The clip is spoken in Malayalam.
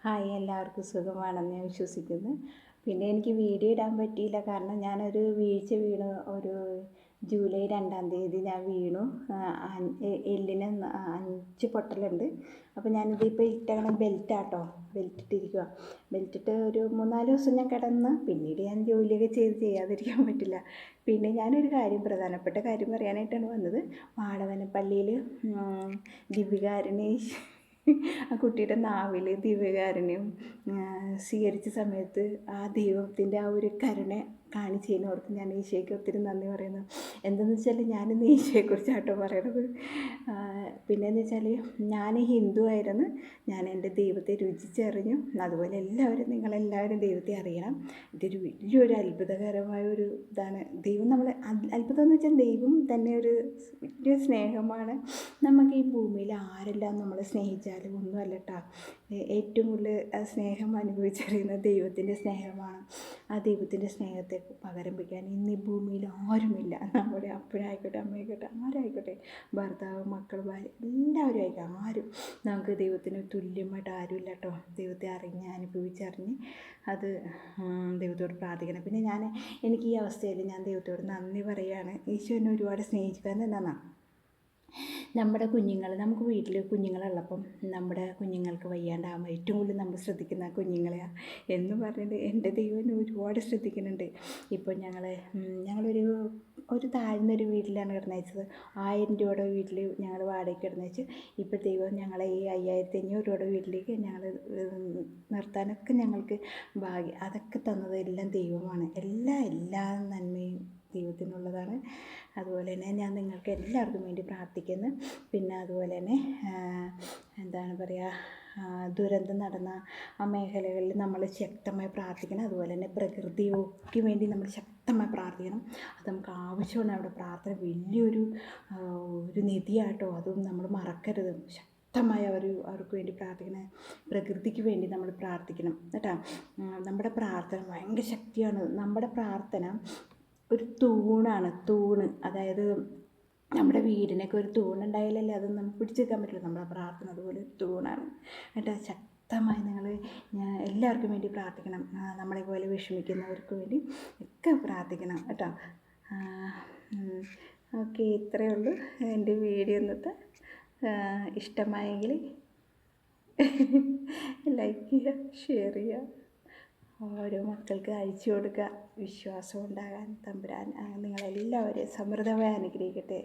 ഹായ്, എല്ലാവർക്കും സുഖമാണെന്ന് ഞാൻ വിശ്വസിക്കുന്നു. പിന്നെ എനിക്ക് വീഡിയോ ഇടാൻ പറ്റിയില്ല, കാരണം ഞാനൊരു വീഴ്ച വീണു. ഒരു ജൂലൈ 2-ാം തീയതി ഞാൻ വീണു. എല്ലിന് 5 പൊട്ടലുണ്ട്. അപ്പോൾ ഞാനിതിപ്പോൾ ഇട്ടേക്കണ ബെൽറ്റാട്ടോ, ബെൽറ്റ് ഇട്ടിരിക്കുക. ബെൽറ്റ് ഇട്ട് ഒരു 3-4 ദിവസം ഞാൻ കിടന്ന്, പിന്നീട് ഞാൻ ജോലിയൊക്കെ ചെയ്യാതിരിക്കാൻ പറ്റില്ല. പിന്നെ ഞാനൊരു പ്രധാനപ്പെട്ട കാര്യം പറയാനായിട്ടാണ് വന്നത്. വാടവനപ്പള്ളിയിൽ ദിവ്യകാരുണ്യ ആ കുട്ടിയുടെ നാവിൽ ദിവ്യകാരുണ്യം സ്വീകരിച്ച സമയത്ത് ആ ദൈവത്തിൻ്റെ ആ ഒരു കരുണ കാണിച്ചതിനോർത്ത് ഞാൻ ഈശോയ്ക്ക് ഒത്തിരി നന്ദി പറയുന്നു. എന്തെന്ന് വെച്ചാൽ ഞാനിന്ന് ഈശോയെക്കുറിച്ചാട്ടോ പറയണത്. പിന്നെയെന്ന് വെച്ചാൽ ഞാൻ ഹിന്ദു ആയിരുന്നു. ഞാൻ എൻ്റെ ദൈവത്തെ രുചിച്ചറിഞ്ഞു. അതുപോലെ നിങ്ങളെല്ലാവരും ദൈവത്തെ അറിയണം. ഇതൊരു വലിയൊരു അത്ഭുതകരമായ ഒരു ഇതാണ്. ദൈവം നമ്മളെ അത്ഭുതം എന്ന് വെച്ചാൽ ദൈവം തന്നെ ഒരു വലിയ സ്നേഹമാണ്. നമുക്ക് ഈ ഭൂമിയിൽ ആരെല്ലാം നമ്മളെ സ്നേഹിച്ചാലും ഒന്നുമല്ല കേട്ടോ. ഏറ്റവും കൂടുതൽ സ്നേഹം അനുഭവിച്ചറിയുന്നത് ദൈവത്തിൻ്റെ സ്നേഹമാണ്. ആ ദൈവത്തിൻ്റെ സ്നേഹത്തെ പകരം വയ്ക്കാൻ ഇന്ന് ഈ ഭൂമിയിൽ ആരുമില്ല. നമ്മുടെ അപ്പനായിക്കോട്ടെ, അമ്മയായിക്കോട്ടെ, ആരായിക്കോട്ടെ, ഭർത്താവ്, മക്കൾ, ഭാര്യ, എല്ലാവരും ആയിക്കോട്ടെ, ആരും നമുക്ക് ദൈവത്തിന് തുല്യമായിട്ട് ആരുമില്ല കേട്ടോ. ദൈവത്തെ അനുഭവിച്ചറിഞ്ഞ് അത് ദൈവത്തോട് പ്രാർത്ഥിക്കണം. പിന്നെ എനിക്ക് ഈ അവസ്ഥയിൽ ഞാൻ ദൈവത്തോട് നന്ദി പറയുകയാണ്. ഈശോ എന്നെ ഒരുപാട് സ്നേഹിക്കാൻ എന്നാണ്. നമുക്ക് വീട്ടിൽ കുഞ്ഞുങ്ങളുള്ളപ്പം നമ്മുടെ കുഞ്ഞുങ്ങൾക്ക് വയ്യാണ്ടാകുമ്പോൾ ഏറ്റവും കൂടുതൽ നമ്മൾ ശ്രദ്ധിക്കുന്ന കുഞ്ഞുങ്ങളെയാണ് എന്ന് പറഞ്ഞിട്ട് എൻ്റെ ദൈവം ഒരുപാട് ശ്രദ്ധിക്കുന്നുണ്ട്. ഇപ്പോൾ ഞങ്ങളൊരു താഴ്ന്നൊരു വീട്ടിലാണ് കിടന്നയച്ചത്. 1000 രൂപയുടെ വീട്ടിൽ ഞങ്ങൾ വാടകയ്ക്ക് കിടന്നയച്ച്. ഇപ്പോൾ ദൈവം ഞങ്ങളെ ഈ 5500 രൂപയുടെ വീട്ടിലേക്ക് ഞങ്ങൾ നിർത്താനൊക്കെ ഞങ്ങൾക്ക് ഭാഗ്യം. അതൊക്കെ തന്നതെല്ലാം ദൈവമാണ്. എല്ലാ നന്മയും ദൈവത്തിനുള്ളതാണ്. അതുപോലെ തന്നെ ഞാൻ നിങ്ങൾക്ക് എല്ലാവർക്കും വേണ്ടി പ്രാർത്ഥിക്കുന്നു. പിന്നെ അതുപോലെ തന്നെ എന്താണ് പറയുക, ദുരന്തം നടന്ന ആ മേഖലകളിൽ നമ്മൾ ശക്തമായി പ്രാർത്ഥിക്കണം. അതുപോലെ തന്നെ പ്രകൃതിക്ക് വേണ്ടി നമ്മൾ ശക്തമായി പ്രാർത്ഥിക്കണം. അത് നമുക്ക് ആവശ്യമാണ്. അവിടെ പ്രാർത്ഥന വലിയൊരു നിധിയാട്ടോ. അതും നമ്മൾ മറക്കരുത്. ശക്തമായി അവർക്ക് വേണ്ടി പ്രാർത്ഥിക്കണം. പ്രകൃതിക്ക് വേണ്ടി നമ്മൾ പ്രാർത്ഥിക്കണം കേട്ടോ. നമ്മുടെ പ്രാർത്ഥന ഭയങ്കര ശക്തിയാണ്. നമ്മുടെ പ്രാർത്ഥന ഒരു തൂണാണ്. അതായത് നമ്മുടെ വീടിനൊക്കെ ഒരു തൂണുണ്ടായാലല്ലേ അത് നമുക്ക് പിടിച്ചു വെക്കാൻ പറ്റുള്ളൂ. നമ്മുടെ പ്രാർത്ഥന അതുപോലെ ഒരു തൂണാണ് കേട്ടോ. ശക്തമായി എല്ലാവർക്കും വേണ്ടി പ്രാർത്ഥിക്കണം. നമ്മളെ പോലെ വിഷമിക്കുന്നവർക്ക് വേണ്ടി ഒക്കെ പ്രാർത്ഥിക്കണം കേട്ടോ. ഓക്കെ, ഇത്രയേ ഉള്ളൂ എൻ്റെ വീഡിയോ. ഇന്നത്തെ ഇഷ്ടമായെങ്കിൽ ലൈക്ക് ചെയ്യുക, ഷെയർ ചെയ്യുക, ഓരോ മക്കൾക്ക് അയച്ചു കൊടുക്കുക. വിശ്വാസം ഉണ്ടാകാൻ തമ്പുരാൻ നിങ്ങളെല്ലാവരെയും സമൃദ്ധമായി അനുഗ്രഹിക്കട്ടെ.